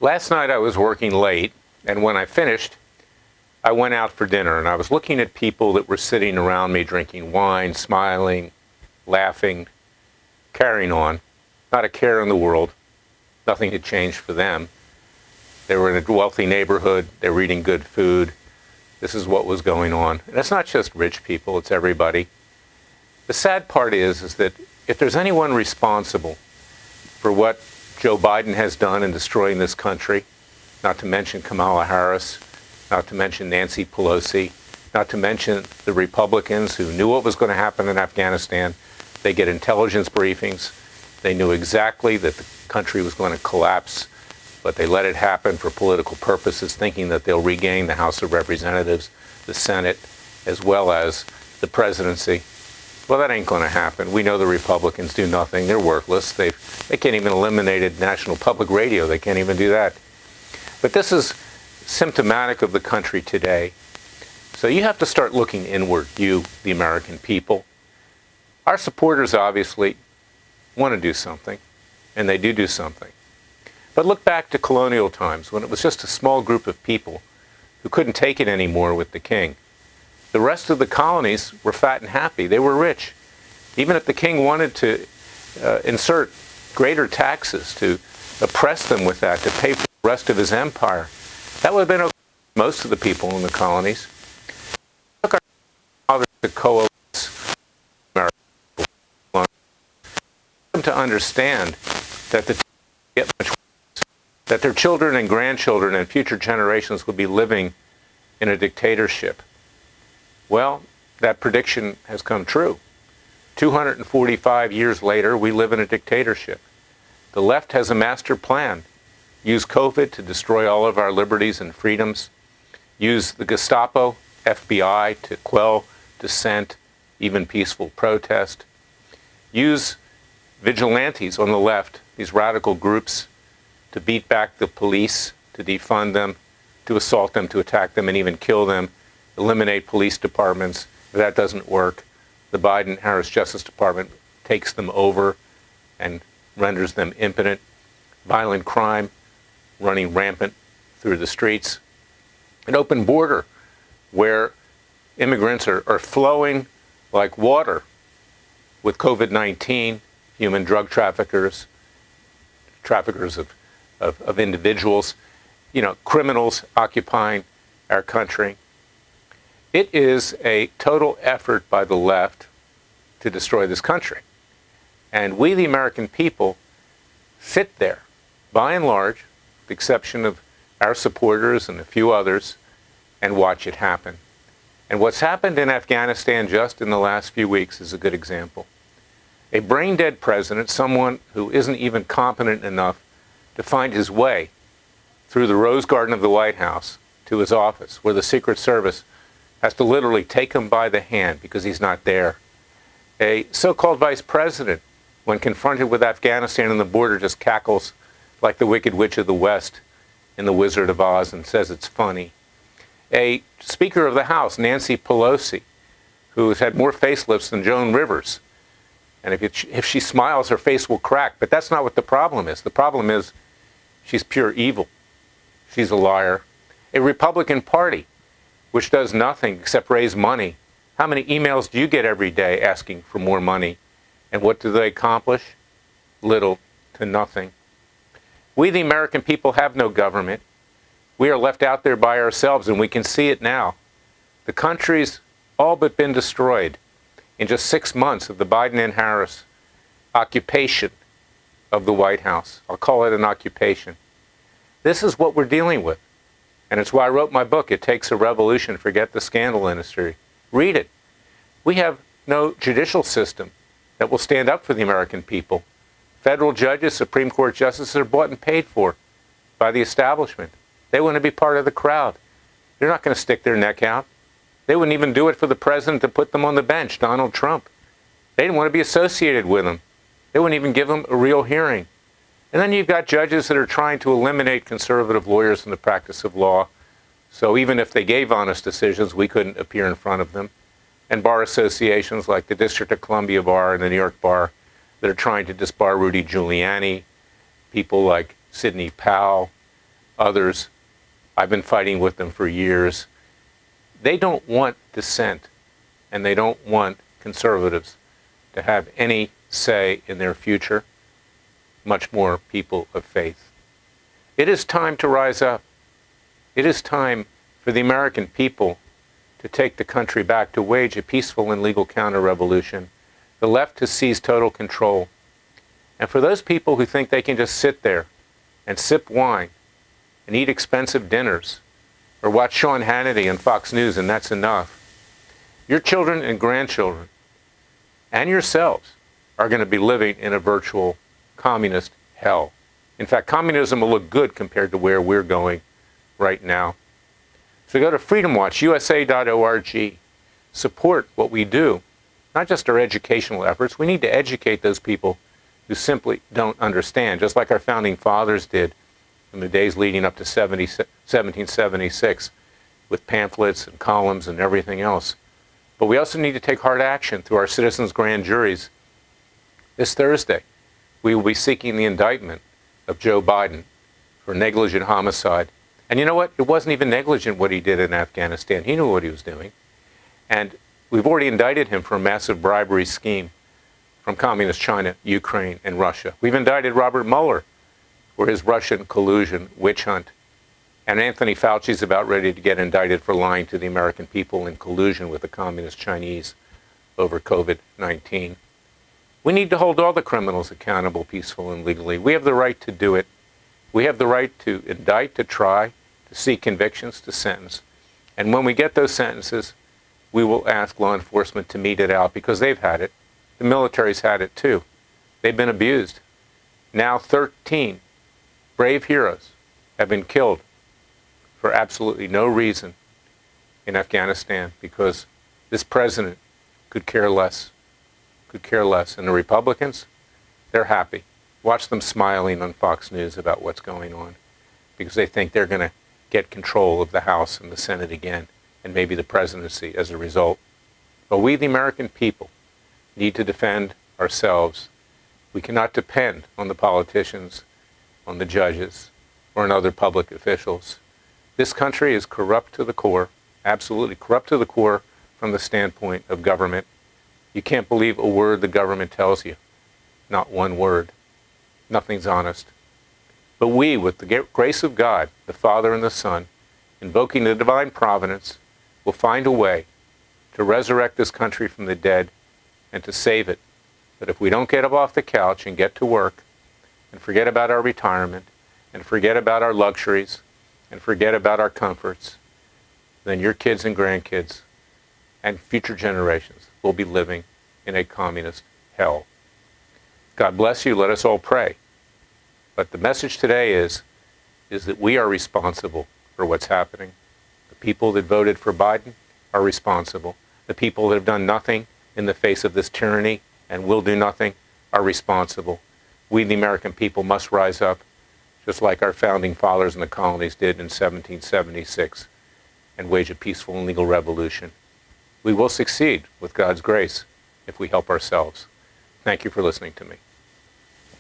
Last night I was working late, and when I finished, I went out for dinner, and I was looking at people that were sitting around me drinking wine, smiling, laughing, carrying on. Not a care in the world. Nothing had changed for them. They were in a wealthy neighborhood. They were eating good food. This is what was going on. And it's not just rich people. It's everybody. The sad part is that if there's anyone responsible for what Joe Biden has done in destroying this country, not to mention Kamala Harris, not to mention Nancy Pelosi, not to mention the Republicans who knew what was going to happen in Afghanistan. They get intelligence briefings. They knew exactly that the country was going to collapse, but they let it happen for political purposes, thinking that they'll regain the House of Representatives, the Senate, as well as the presidency. Well, that ain't going to happen. We know the Republicans do nothing. They're worthless. They can't even eliminate National Public Radio. They can't even do that. But this is symptomatic of the country today. So you have to start looking inward, you, the American people. Our supporters obviously want to do something, and they do something. But look back to colonial times when it was just a small group of people who couldn't take it anymore with the king. The rest of the colonies were fat and happy. They were rich. Even if the king wanted to insert greater taxes to oppress them with that, to pay for the rest of his empire, that would have been okay for most of the people in the colonies. It took our fathers to coalesce to understand that the get much worse, that their children and grandchildren and future generations would be living in a dictatorship. Well, that prediction has come true. 245 years later, we live in a dictatorship. The left has a master plan. Use COVID to destroy all of our liberties and freedoms. Use the Gestapo, FBI to quell dissent, even peaceful protest. Use vigilantes on the left, these radical groups, to beat back the police, to defund them, to assault them, to attack them, and even kill them. Eliminate police departments. If that doesn't work, the Biden-Harris Justice Department takes them over and renders them impotent. Violent crime running rampant through the streets. An open border where immigrants are flowing like water with COVID-19, human drug traffickers of individuals, criminals occupying our country. It is a total effort by the left to destroy this country. And we, the American people, sit there, by and large, with the exception of our supporters and a few others, and watch it happen. And what's happened in Afghanistan just in the last few weeks is a good example. A brain-dead president, someone who isn't even competent enough to find his way through the Rose Garden of the White House to his office, where the Secret Service has to literally take him by the hand because he's not there. A so-called vice president, when confronted with Afghanistan and the border, just cackles like the Wicked Witch of the West in The Wizard of Oz and says it's funny. A Speaker of the House, Nancy Pelosi, who has had more facelifts than Joan Rivers. And if she smiles, her face will crack. But that's not what the problem is. The problem is she's pure evil. She's a liar. A Republican Party, which does nothing except raise money. How many emails do you get every day asking for more money? And what do they accomplish? Little to nothing. We, the American people, have no government. We are left out there by ourselves, and we can see it now. The country's all but been destroyed in just 6 months of the Biden and Harris occupation of the White House. I'll call it an occupation. This is what we're dealing with. And it's why I wrote my book, It Takes a Revolution, Forget the Scandal Industry. Read it. We have no judicial system that will stand up for the American people. Federal judges, Supreme Court justices are bought and paid for by the establishment. They want to be part of the crowd. They're not going to stick their neck out. They wouldn't even do it for the president to put them on the bench, Donald Trump. They didn't want to be associated with him. They wouldn't even give him a real hearing. And then you've got judges that are trying to eliminate conservative lawyers from the practice of law. So even if they gave honest decisions, we couldn't appear in front of them. And bar associations like the District of Columbia Bar and the New York Bar that are trying to disbar Rudy Giuliani, people like Sidney Powell, others. I've been fighting with them for years. They don't want dissent, and they don't want conservatives to have any say in their future, much more people of faith. It is time to rise up. It is time for the American people to take the country back, to wage a peaceful and legal counter-revolution. The left has seized total control. And for those people who think they can just sit there and sip wine and eat expensive dinners or watch Sean Hannity on Fox News and that's enough, your children and grandchildren and yourselves are going to be living in a virtual communist hell. In fact, communism will look good compared to where we're going right now. So go to freedomwatchusa.org. Support what we do, not just our educational efforts. We need to educate those people who simply don't understand, just like our founding fathers did in the days leading up to 1776 with pamphlets and columns and everything else. But we also need to take hard action through our citizens' grand juries. This Thursday, we will be seeking the indictment of Joe Biden for negligent homicide. And you know what? It wasn't even negligent what he did in Afghanistan. He knew what he was doing. And we've already indicted him for a massive bribery scheme from communist China, Ukraine, and Russia. We've indicted Robert Mueller for his Russian collusion witch hunt. And Anthony Fauci's about ready to get indicted for lying to the American people in collusion with the communist Chinese over COVID-19. We need to hold all the criminals accountable peacefully and legally. We have the right to do it. We have the right to indict, to try, to seek convictions, to sentence. And when we get those sentences, we will ask law enforcement to mete it out because they've had it. The military's had it too. They've been abused. Now 13 brave heroes have been killed for absolutely no reason in Afghanistan because this president could care less. Could care less. And the Republicans, they're happy. Watch them smiling on Fox News about what's going on because they think they're going to get control of the House and the Senate again and maybe the presidency as a result. But we, the American people, need to defend ourselves. We cannot depend on the politicians, on the judges, or on other public officials. This country is corrupt to the core, absolutely corrupt to the core from the standpoint of government. You can't believe a word the government tells you. Not one word. Nothing's honest. But we, with the grace of God, the Father and the Son, invoking the divine providence, will find a way to resurrect this country from the dead and to save it. But if we don't get up off the couch and get to work and forget about our retirement and forget about our luxuries and forget about our comforts, then your kids and grandkids and future generations will be living in a communist hell. God bless you. Let us all pray. But the message today is that we are responsible for what's happening. The people that voted for Biden are responsible. The people that have done nothing in the face of this tyranny and will do nothing are responsible. We, the American people, must rise up, just like our founding fathers in the colonies did in 1776, and wage a peaceful and legal revolution. We will succeed with God's grace if we help ourselves. Thank you for listening to me.